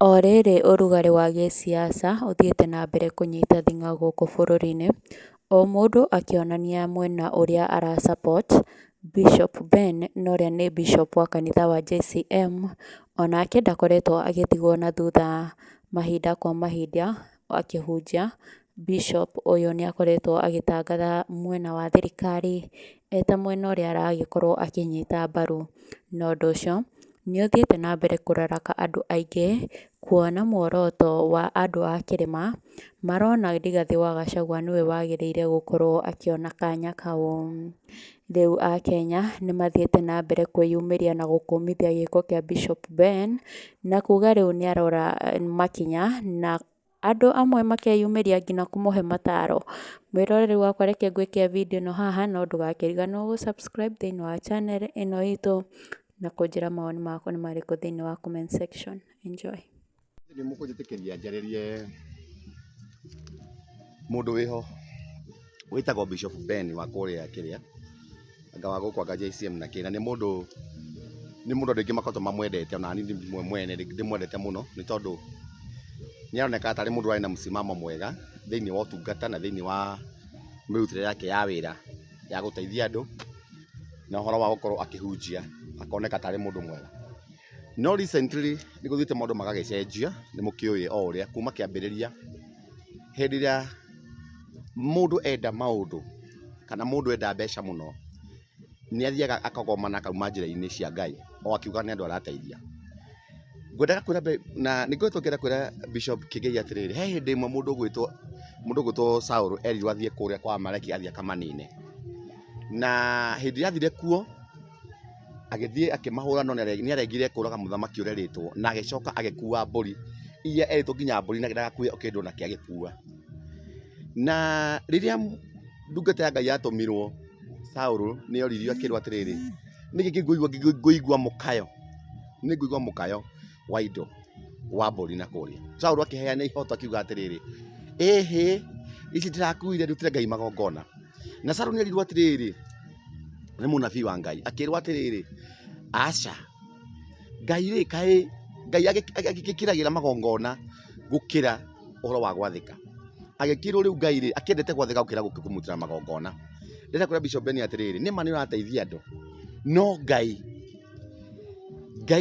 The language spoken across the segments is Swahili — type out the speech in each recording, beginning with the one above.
O rĩrĩ ũrugarĩ wa gĩsiasa ũthiĩte na mbere kũnyita thing'a gũkũ bũrũri-inĩ, o mũndũ akĩonania mwena ũrĩa ara support. Bishop Ben na ũrĩa nĩ bishop wa kanitha wa JCM, onake ndakoretwo agĩtigwo na thutha mahinda kwa mahinda akĩhunjia. Bishop ũyũ nĩ akoretwo agĩtangatha mwena wa thirikari eta mwena ũrĩa aragĩkorwo akĩnyita mbaru, na ũndũ ũcio nĩ ũthiĩte na mbere kũraraka andũ aingĩ, kuona muoroto wa andũ a kĩrĩma marona Rigathĩ wa Gachagua nĩwe wagĩrĩire gũkorwo akĩona kanya kau. Rĩu Akenya nĩ mathiĩte na mbere kwĩyumĩria na gũkũmithia gĩko kĩa Bishop Ben, na kuga rĩu nĩ arora makinya, na andũ amwe makeyumĩria nginya kũmũhe mataro. Mwĩroreri wakwa reke ngwĩkie video ĩno haha, no ndũgakĩriganĩrwo gũ subscribe thĩinĩ wa channel ĩno itũ, na kũnjĩra mawoni makwa nĩ marĩkũ thĩinĩ wa comment section. Enjoy. Nĩ mũkũnjĩtĩkĩria njarĩrie mũndũ wĩho wĩtagwo Bishop Ben wa kũrĩa kĩrĩa anga wa gũkũ anga JCM na kĩna. Nĩ mũndũ andũ aingĩ makoretwo mamwendete, ona niĩ mwene ndĩmwendete mũno, nĩ tondũ nĩ aroneka tarĩ mũndũ arĩ na msimamo mwega thĩinĩ wa ũtungata na thĩinĩ wa mĩrutĩre yake ya wĩra ya gũteithia andũ na ũhoro wa gũkorwo akĩhunjia, akoneka tarĩ mũndũ mwega. No recently nĩ gũthiĩte maũndũ magagĩcenjia, nĩ mũkĩũĩ o ũrĩa kuma kĩambĩrĩria, hĩndĩ ĩrĩa mũndũ enda maũndũ kana mũndũ enda mbeca mũno, nĩ athiaga akagomana akauma njĩra-inĩ cia Ngai, o akiuga nĩ andũ arateithia. Ngwendaga kwĩra na nĩ ngoretwo ngĩenda kwĩra Bishop Kĩgei atĩrĩrĩ, he hĩndĩ ĩmwe mũndũ ũgwĩtwo Saũlũ erirwo athiĩ kũrĩa kwa Amaleki athiĩ akamanine, na hĩndĩ ĩrĩa athire kuo agĩthiĩ akĩmahũra, no nĩ arengire kũraga mũthamaki ũrĩa erĩtwo, na agĩcoka agĩkua mbũri iria erĩtwo nginya mbũri na ndagakuue kĩndũ na kĩagĩkua. Na rĩrĩa ndungata ya Ngai yatũmirwo, Saũlũ nĩ oririo akĩrwo atĩrĩrĩ, nĩkĩ ngũigua mũkayo, nĩ ngũigua mũkayo wa indo wa mbũri na kũrĩa. Saũlũ akĩheana ihoto akiuga atĩrĩrĩ, ĩhĩ ici ndĩrakuire ndutĩre Ngai magongona. Na Saũlũ nĩ erirwo atĩrĩrĩ nĩ mũnabii wa Ngai, akĩrwo atĩrĩrĩ, aca Ngai kaĩ Ngai agĩkĩragĩra magongona gũkĩra ũhoro wa gwathĩka. Agĩkĩrwo rĩu Ngai akĩendete gwathĩka gũkĩra kũmũrutĩra magongona. Ndĩrenda kwĩra Bishop Ben atĩrĩrĩ, nĩ ma nĩ ũrateithia andũ, no Ngai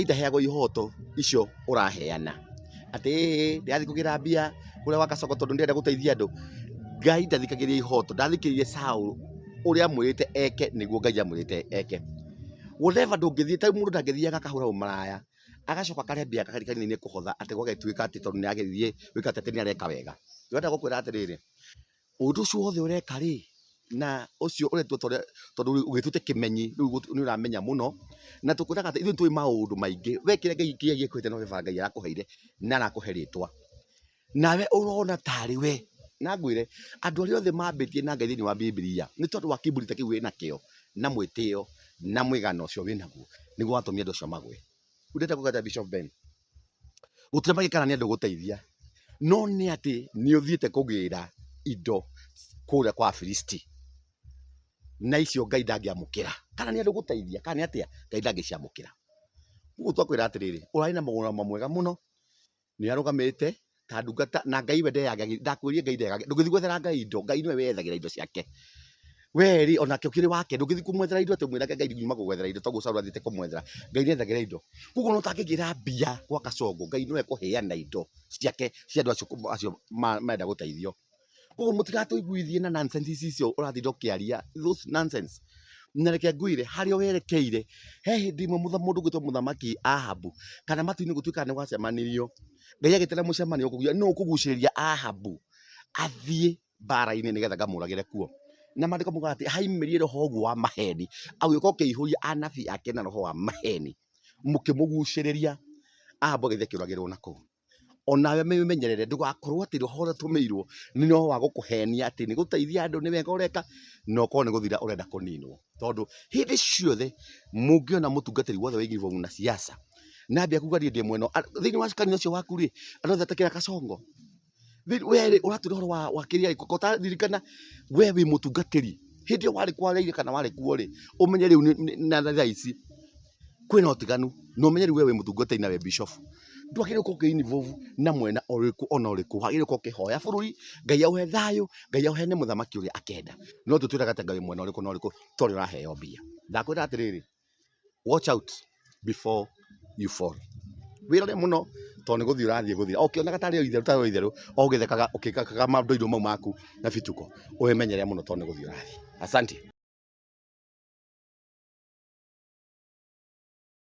ndaheagwo ihoto icio ũraheana. Atĩ ndĩrathiĩ kũgĩra mbia kũrĩa gwa Kasongo tondũ ndĩrenda gũteithia andũ. Ngai ndathikagĩria ihoto, ndathikĩrĩirie Saũlũ ũrĩa amwĩrĩte eke nĩguo Ngai amwĩrĩte eke. Whatever ndũngĩthiĩ, ta mũndũ ndangĩthiaga akahũra ũmaraya agacoka akarehe mbia kanitha-inĩ kũhotha atĩ gwagĩtuĩka atĩ tondũ nĩ agĩthiĩ gwĩka atĩ nĩ areka wega. Ndĩrenda gũkwĩra atĩrĩrĩ, ũndũ ũcio wothe ũreka rĩ, na ũcio ũretwo tondũ ũgĩtuĩte kĩmenyi rĩu nĩ ũramenya mũno, na tũkwĩraga atĩ ithuĩ nĩ tũĩ maũndũ maingĩ. We kĩrĩa Ngai gĩkwĩte no gĩbanga Ngai arakũheire na arakũhe rĩtwa, nawe ũrona tarĩ we. Na ngwĩre andũ arĩa othe mambĩtie na Ngai thĩinĩ wa Bibilia nĩ tondũ wa kĩburi ta kĩu wĩna kĩo na mwĩtĩo na mũigana ũcio wĩnaguo nĩguo watũmia andũ acio magwe. Rĩu ndĩrenda kũgweta Bishop Ben, gũtirĩ magĩkana nĩ andũ gũteithia, no nĩ atĩ nĩ ũthiĩte kũgĩra indo kũrĩa kwa Afilisti, na icio Ngai ndangĩamũkĩra. Kana nĩ andũ gũteithia, kana nĩ atĩa, Ngai ndangĩciamũkĩra. Ũguo twakwĩra atĩrĩrĩ, ũrarĩ na mũgũnamo mwega mũno, nĩ arũgamĩte ta ndungata, na Ngai we ndeyagĩra. Ndakwĩrire Ngai ndeyagĩra, ndũgĩthiĩ gwethera Ngai indo, Ngai nĩwe weyethagĩra indo ciake. We rĩ, onake ũkĩrĩ wake ndũgĩthiĩ kũmwethera indo atĩ mwĩrage Ngai nyuma gũgwethera indo, toguo Saũlũ athiĩte kũmwethera. Ngai nĩ ethagĩra indo. Koguo no ũtangĩgĩra mbia gwa Kasongo, Ngai nĩwe ekũheana indo ciake cia andũ acio marenda gũteithio. Koguo mũtigatũiguithie na nonsense icio ũrathiĩ ũkĩaria, those nonsense. Na reke ngwĩre harĩa werekeire, he hĩndĩ ĩmwe mũndũ ũgwĩtwo mũthamaki Ahabu, kana matu-inĩ gũtuĩka nĩ gwacemanirio, Ngai agĩtĩra mũcemanio no ũkũgucĩrĩria Ahabu athiĩ mbara-inĩ nĩgetha ngamũragĩre kuo. Na maandĩko moigaga atĩ haimĩrire roho ũguo wa maheni, agĩũka ũkĩihũria anabii ake na roho wa maheni, mũkĩmũgucĩrĩria, Ahabu agĩthiĩ akĩũragĩrwo na kũu. Onawe menyerere, ndũgakorwo atĩ roho ũrĩa ũtũmĩirwo nĩ roho wa gũkũhenia atĩ nĩ gũteithia andũ nĩ wega ũreka, na ũkorwo nĩ gũthira ũrenda kũninwo. Tondũ hĩndĩ ciothe mũngĩona mũtungatĩri wothe wĩigĩrwo na siasa na ambia kuga ndĩ mwena thĩinĩ wa kanitha ũcio waku rĩ, andũ othe atakĩra Kasongo, we rĩ ũratũra ũhoro wa kĩrĩa ũtaririkana we wĩ mũtungatĩri. Hĩndĩ ĩyo warĩ kwareire kana warĩ kuo rĩ, ũmenye rĩu na thaa ici kwĩna ũtiganu, na ũmenye rĩu we wĩ mũtungatĩri na we bishop. ndwagire ko ke involve na mwena oriku ona oriku hagire ko ke hoya bururi Ngai auhe thayo Ngai auhe ne muthamaki uria akenda no tutwiraga ta Ngai mwena oriku no oriku tori raheo mbia ndakwira atiriri watch out before you fall wirore muno to ni guthii urathie guthira okionaga tari itheru ogithekaga ukikaga mandoido mau maku na bituko uhemenyere muno to ni guthii urathie asante.